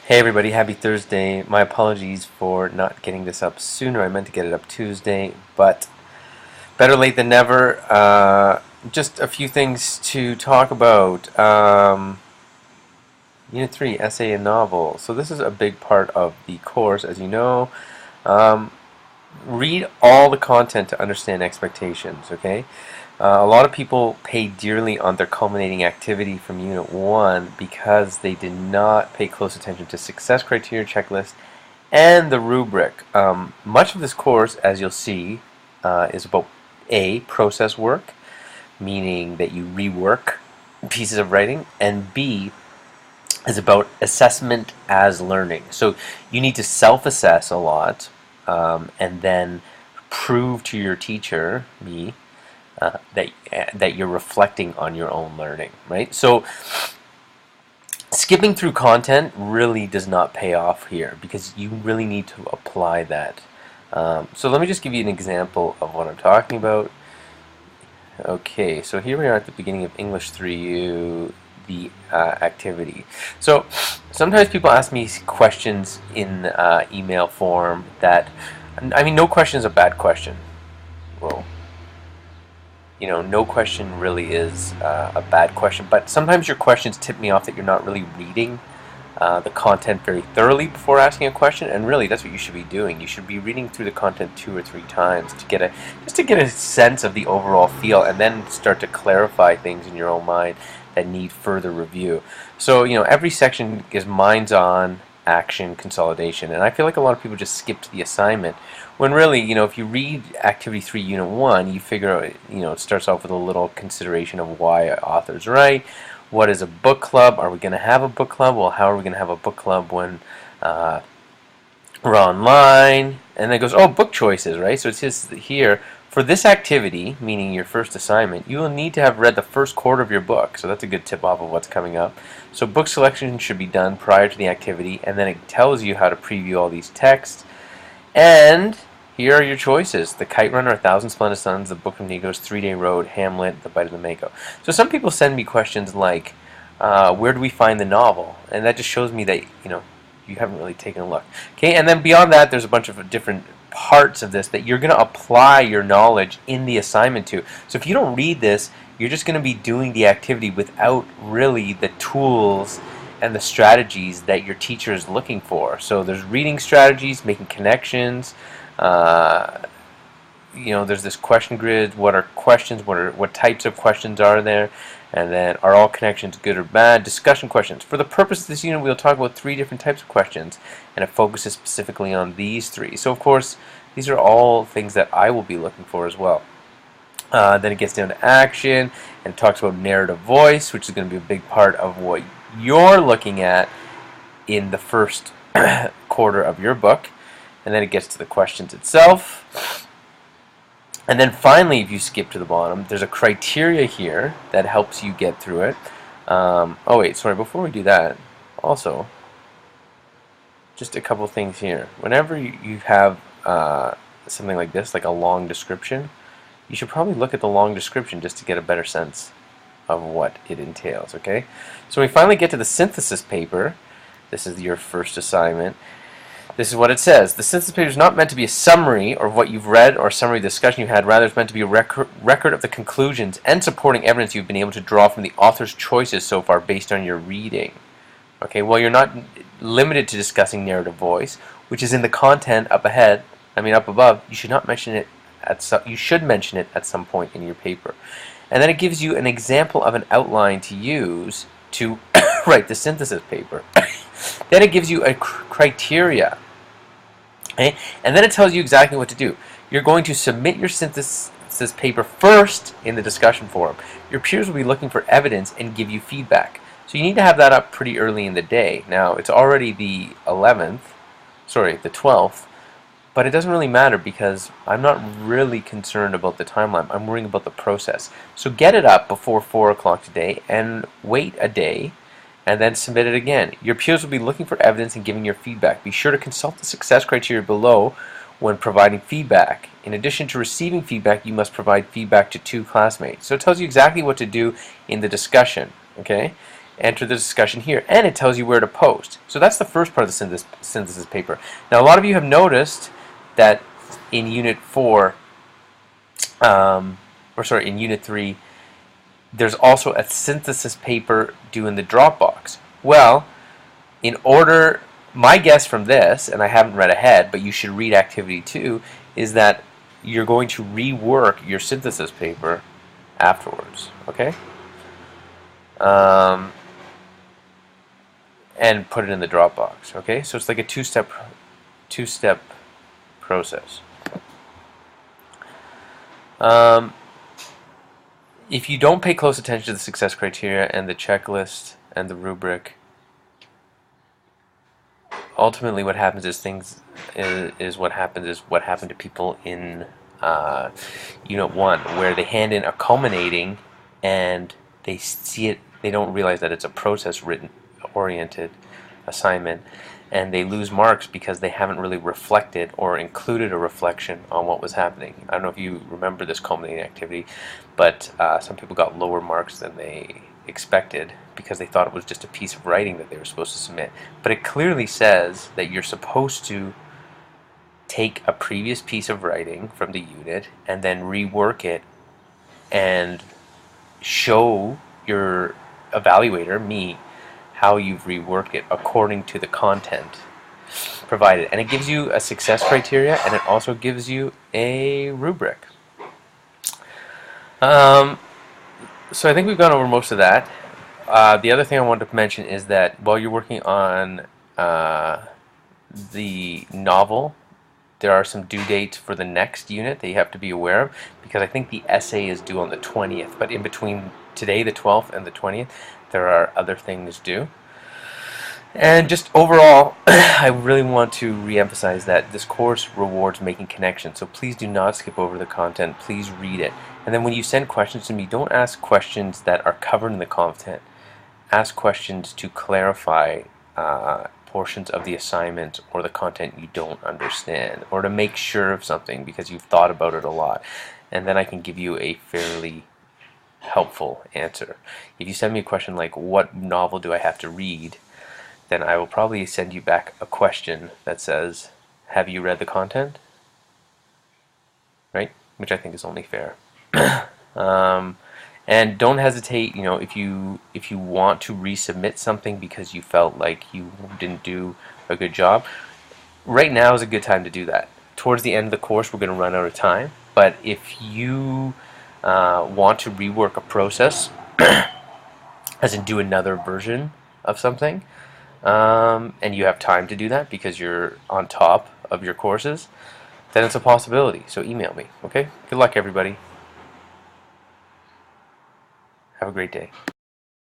Hey everybody, happy Thursday. My apologies for not getting this up sooner. I meant to get it up Tuesday, but better late than never. Just a few things to talk about. Unit 3, Essay and Novel. So this is a big part of the course, as you know. Um, Read all the content to understand expectations, okay? A lot of people pay dearly on their culminating activity from Unit 1 because they did not pay close attention to success criteria checklist and the rubric. Much of this course, as you'll see, is about A, process work, meaning that you rework pieces of writing, and B, is about assessment as learning. So you need to self-assess a lot, and then prove to your teacher, me, that you're reflecting on your own learning, right? So skipping through content really does not pay off here because you really need to apply that. So let me just give you an example of what I'm talking about. Okay, so here we are at the beginning of English 3U, the activity. So sometimes people ask me questions in email form that, I mean, no question is a bad question. Whoa. You know, no question really is a bad question, but sometimes your questions tip me off that you're not really reading the content very thoroughly before asking a question, and really that's what you should be doing. You should be reading through the content 2 or 3 times to get a sense of the overall feel, and then start to clarify things in your own mind that need further review. So, you know, every section is minds on, action, consolidation, and I feel like a lot of people just skip to the assignment when really, you know, if you read Activity 3 Unit 1, you figure out, you know, it starts off with a little consideration of why authors write. What is a book club? Are we going to have a book club? Well, how are we going to have a book club when we're online? And then it goes, oh, book choices, right? So it says here, for this activity, meaning your first assignment, you will need to have read the first quarter of your book. So that's a good tip off of what's coming up. So book selection should be done prior to the activity, and then it tells you how to preview all these texts. And here are your choices: The Kite Runner, A Thousand Splendid Suns, The Book of Negros, 3-Day Road, Hamlet, The Bite of the Mako. So some people send me questions like, where do we find the novel? And that just shows me that, you know, you haven't really taken a look. Okay, and then beyond that, there's a bunch of different parts of this that you're going to apply your knowledge in the assignment to. So if you don't read this, you're just going to be doing the activity without really the tools and the strategies that your teacher is looking for. So there's reading strategies, making connections. You know, there's this question grid. What are questions? What types of questions are there? And then, are all connections good or bad? Discussion questions. For the purpose of this unit, we'll talk about 3 different types of questions, and it focuses specifically on these 3. So, of course, these are all things that I will be looking for as well. Then it gets down to action and talks about narrative voice, which is going to be a big part of what you're looking at in the first quarter of your book. And then it gets to the questions itself. And then finally, if you skip to the bottom, there's a criteria here that helps you get through it. Oh wait, sorry, before we do that, also, just a couple things here. Whenever you have something like this, like a long description, you should probably look at the long description just to get a better sense of what it entails, okay? So we finally get to the synthesis paper. This is your first assignment. This is what it says. The synthesis paper is not meant to be a summary of what you've read or a summary of the discussion you've had. Rather, it's meant to be a record of the conclusions and supporting evidence you've been able to draw from the author's choices so far based on your reading. Okay, well, you're not limited to discussing narrative voice, which is in the content up above. You should not mention it you should mention it at some point in your paper. And then it gives you an example of an outline to use to write the synthesis paper. Then it gives you a criteria. Okay? And then it tells you exactly what to do. You're going to submit your synthesis paper first in the discussion forum. Your peers will be looking for evidence and give you feedback. So you need to have that up pretty early in the day. Now, it's already the 12th, but it doesn't really matter because I'm not really concerned about the timeline. I'm worrying about the process. So get it up before 4 o'clock today and wait a day and then submit it again. Your peers will be looking for evidence and giving your feedback. Be sure to consult the success criteria below when providing feedback. In addition to receiving feedback, you must provide feedback to 2 classmates. So it tells you exactly what to do in the discussion, okay? enter the discussion here, and it tells you where to post. So that's the first part of the synthesis paper. Now, a lot of you have noticed that in Unit 4, in Unit 3, there's also a synthesis paper due in the Dropbox. Well, my guess from this, and I haven't read ahead, but you should read Activity 2, is that you're going to rework your synthesis paper afterwards, okay? And put it in the Dropbox, okay? So it's like a two-step process. If you don't pay close attention to the success criteria and the checklist and the rubric, ultimately what happens is what happened to people in Unit 1, where they hand in a culminating and they see it, they don't realize that it's a process-oriented assignment, and they lose marks because they haven't really reflected or included a reflection on what was happening. I don't know if you remember this culminating activity, but some people got lower marks than they expected because they thought it was just a piece of writing that they were supposed to submit. But it clearly says that you're supposed to take a previous piece of writing from the unit and then rework it and show your evaluator, me, how you've reworked it according to the content provided. And it gives you a success criteria, and it also gives you a rubric. So I think we've gone over most of that. The other thing I wanted to mention is that while you're working on the novel, there are some due dates for the next unit that you have to be aware of, because I think the essay is due on the 20th, but in between today, the 12th, and the 20th, there are other things due. And just overall, I really want to re-emphasize that this course rewards making connections, so please do not skip over the content. Please read it. And then when you send questions to me, don't ask questions that are covered in the content. Ask questions to clarify portions of the assignment or the content you don't understand, or to make sure of something because you've thought about it a lot. And then I can give you a fairly helpful answer. If you send me a question like, what novel do I have to read, then I will probably send you back a question that says, have you read the content? Right? Which I think is only fair. And don't hesitate, if you want to resubmit something because you felt like you didn't do a good job, right now is a good time to do that. Towards the end of the course, we're going to run out of time, but if you want to rework a process, as in do another version of something, and you have time to do that because you're on top of your courses, then it's a possibility. So email me, okay? Good luck, everybody. Have a great day.